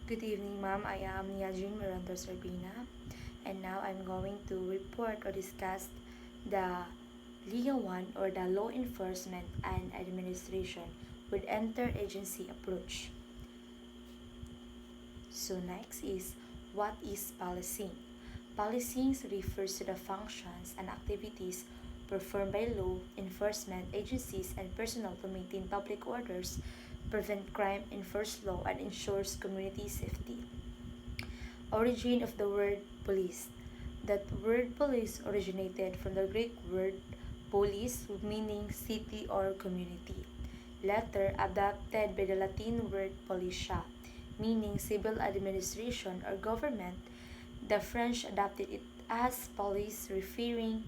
Good evening, ma'am. I am Yajin Miranda Sorbina, and now I'm going to report or discuss the Legal 1 or the Law Enforcement and Administration with interagency approach. So next is what is policing? Policing refers to the functions and activities performed by law enforcement agencies and personnel to maintain public orders, prevent crime, enforce law, and ensures community safety. Origin of the word police. That word police originated from the Greek word polis, meaning city or community. Later adapted by the Latin word politia, meaning civil administration or government. The French adopted it as police, referring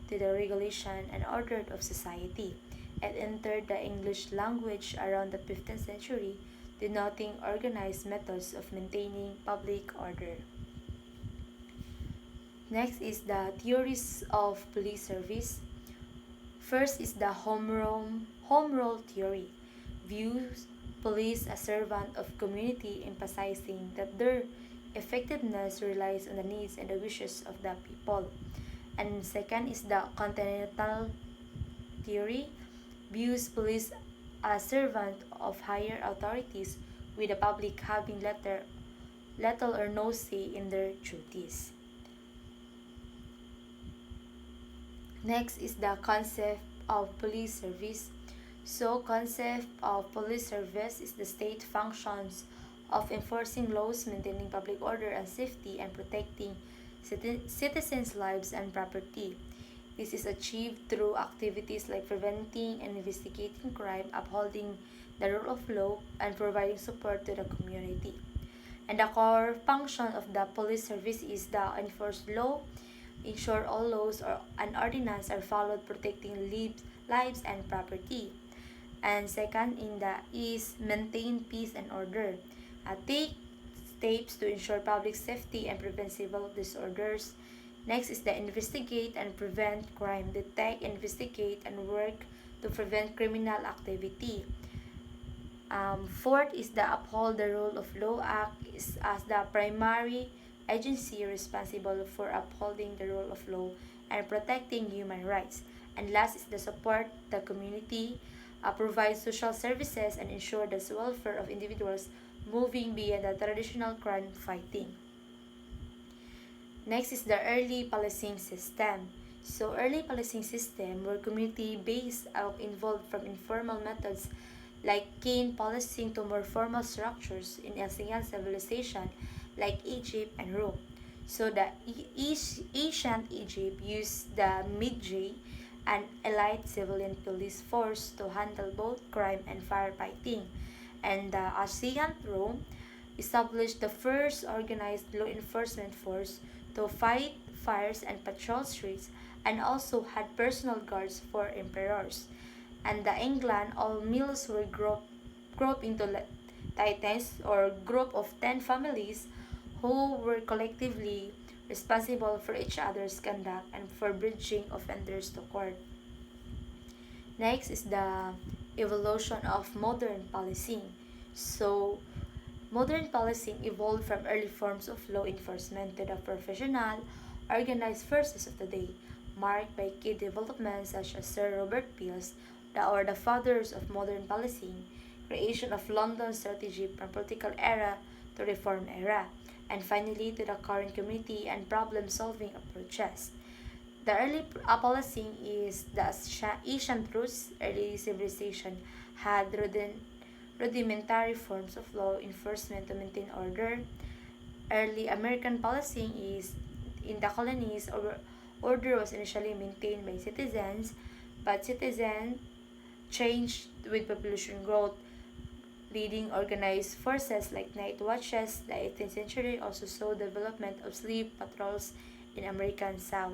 to the regulation and order of society. It entered the English language around the 15th century, denoting organized methods of maintaining public order. Next is the theories of police service. First is the home role theory. Views police as servant of community, emphasizing that their effectiveness relies on the needs and the wishes of the people. And second is the continental theory. Views police as servant of higher authorities, with the public having little or no say in their duties. Next is the concept of police service. So, concept of police service is the state functions of enforcing laws, maintaining public order and safety, and protecting citizens' lives and property. This is achieved through activities like preventing and investigating crime, upholding the rule of law, and providing support to the community. And the core function of the police service is the enforce law, ensure all laws or an ordinance are followed, protecting lives and property. And second in the is maintain peace and order. Take steps to ensure public safety and prevent civil disorders. Next is the investigate and prevent crime. Detect, investigate, and work to prevent criminal activity. Fourth is the uphold the rule of law act is as the primary agency responsible for upholding the rule of law and protecting human rights. And last is the support the community, provide social services and ensure the welfare of individuals, moving beyond the traditional crime fighting. Next is the early policing system. So early policing system were community based out involved from informal methods like cane policing to more formal structures in Asean civilization like Egypt and Rome. So the ancient Egypt used the Midjay, an elite civilian police force, to handle both crime and firefighting. And the Asean Rome established the first organized law enforcement force to fight fires and patrol streets, and also had personal guards for emperors. And the England, all mills were grouped into titans or group of 10 families who were collectively responsible for each other's conduct and for bridging offenders to court. Next is the evolution of modern policing. So, modern policing evolved from early forms of law enforcement to the professional, organized forces of the day, marked by key developments such as Sir Robert Peel's the fathers of modern policing, creation of London strategy from political era to reform era, and finally to the current community and problem-solving approaches. The early policing is the ancient roots. Early civilization had rudimentary forms of law enforcement to maintain order. Early American policing is in the colonies, order was initially maintained by citizens, but citizens changed with population growth, leading organized forces like night watches. The 18th century also saw development of sleep patrols in American South.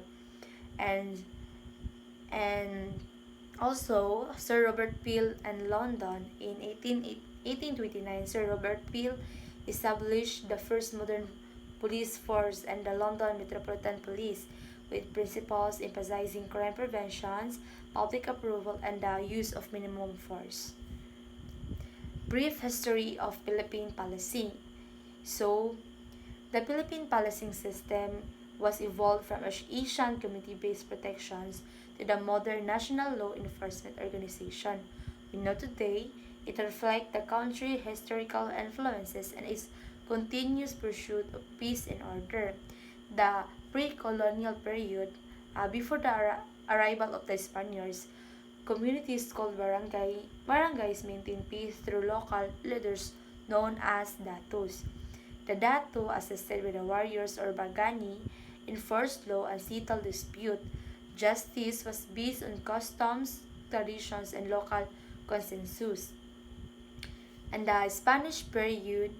And and also Sir Robert Peel and London in 1829. Sir Robert Peel established the first modern police force and the London Metropolitan Police, with principles emphasizing crime prevention, public approval, and the use of minimum force. Brief history of Philippine policing. So, the Philippine policing system was evolved from Asian community-based protections to the modern national law enforcement organization we know today. It reflects the country's historical influences and its continuous pursuit of peace and order. The pre-colonial period, before the arrival of the Spaniards, communities called barangays maintain peace through local leaders known as datos. The dato, assisted with the warriors or bagani, enforced law and settled dispute. Justice was based on customs, traditions, and local consensus. And the Spanish period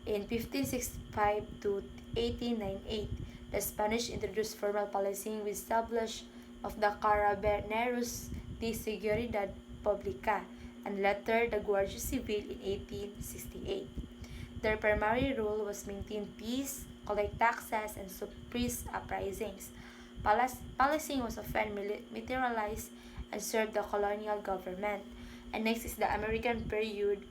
in 1565 to 1898, the Spanish introduced formal policing with establishment of the Carabineros de Seguridad Pública and later the Guardia Civil in 1868. Their primary role was maintain peace, collect taxes, and suppress uprisings. Policing was often militarized and served the colonial government. And next is the American period.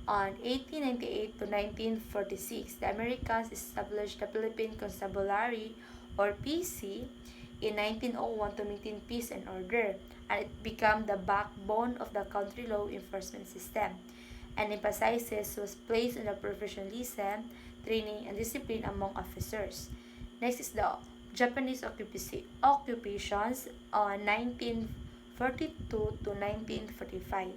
On 1898 to 1946, the Americans established the Philippine Constabulary or PC in 1901 to maintain peace and order, and it became the backbone of the country law enforcement system. And emphasis was placed on the professionalism, training, and discipline among officers. Next is the Japanese occupations on 1942 to 1945.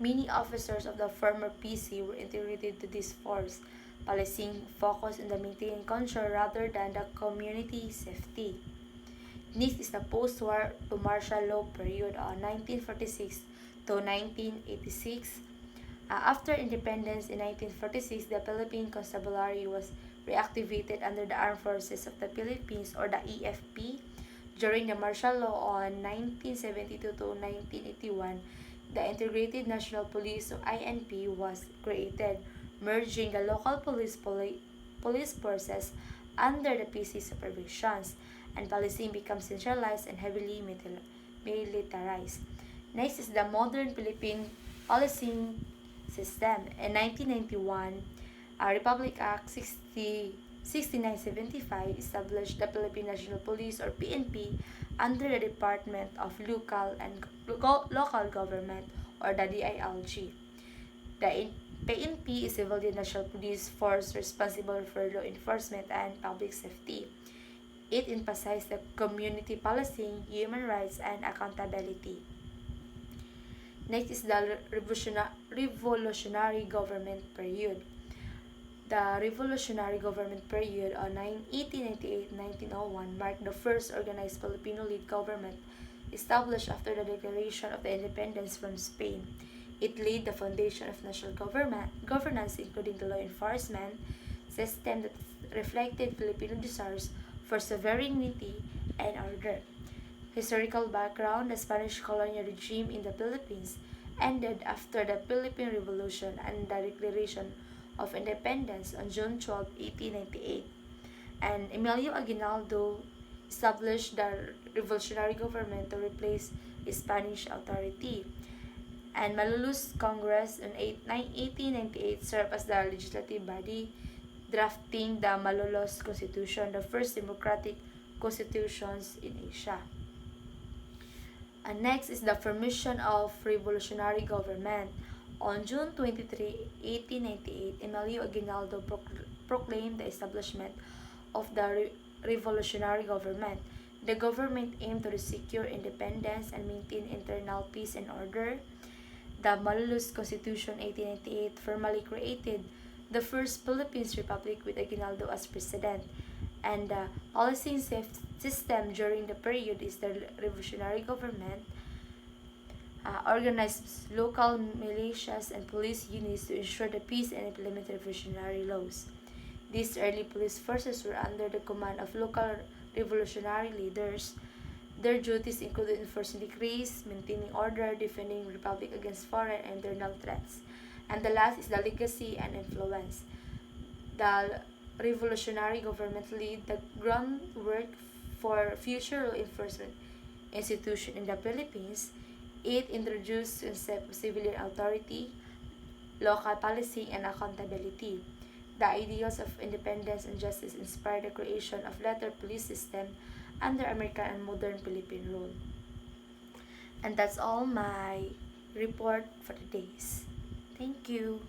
Many officers of the former PC were integrated to this force, policing focused on the maintaining control rather than the community safety. Next is the post-war to martial law period of 1946 to 1986. After independence in 1946, the Philippine Constabulary was reactivated under the Armed Forces of the Philippines or the EFP. During the martial law on 1972 to 1981, the Integrated National Police or INP was created, merging the local police forces under the PC supervisions, and policing became centralized and heavily militarized. Next is the modern Philippine policing system. In 1991, Republic Act 6975 established the Philippine National Police or PNP under the Department of Local Government or the DILG. The PNP is a civilian national police force responsible for law enforcement and public safety. It emphasized the community policing, human rights, and accountability. Next is the Revolutionary Government period. The Revolutionary Government period of 1898-1901 marked the first organized Filipino-led government established after the declaration of the independence from Spain. It laid the foundation of national governance, including the law enforcement system that reflected Filipino desires for sovereignty and order. Historical background: the Spanish colonial regime in the Philippines ended after the Philippine Revolution and the Declaration of Independence on June 12, 1898. And Emilio Aguinaldo established the revolutionary government to replace Spanish authority. And Malulu's Congress in 1898 served as the legislative body, drafting the Malolos Constitution, the first democratic constitutions in Asia. And next is the formation of revolutionary government. On June 23, 1898, Emilio Aguinaldo proclaimed the establishment of the revolutionary government. The government aimed to secure independence and maintain internal peace and order. The Malolos Constitution 1898 formally created the first Philippines Republic with Aguinaldo as president. And the policing system during the period is the revolutionary government organized local militias and police units to ensure the peace and implement revolutionary laws. These early police forces were under the command of local revolutionary leaders. Their duties included enforcing decrees, maintaining order, defending the republic against foreign and internal threats. And the last is the legacy and influence. The revolutionary government laid the groundwork for future law enforcement institutions in the Philippines. It introduced concept of civilian authority, local policing, and accountability. The ideals of independence and justice inspired the creation of letter police system under American and modern Philippine rule. And that's all my report for today's. Thank you.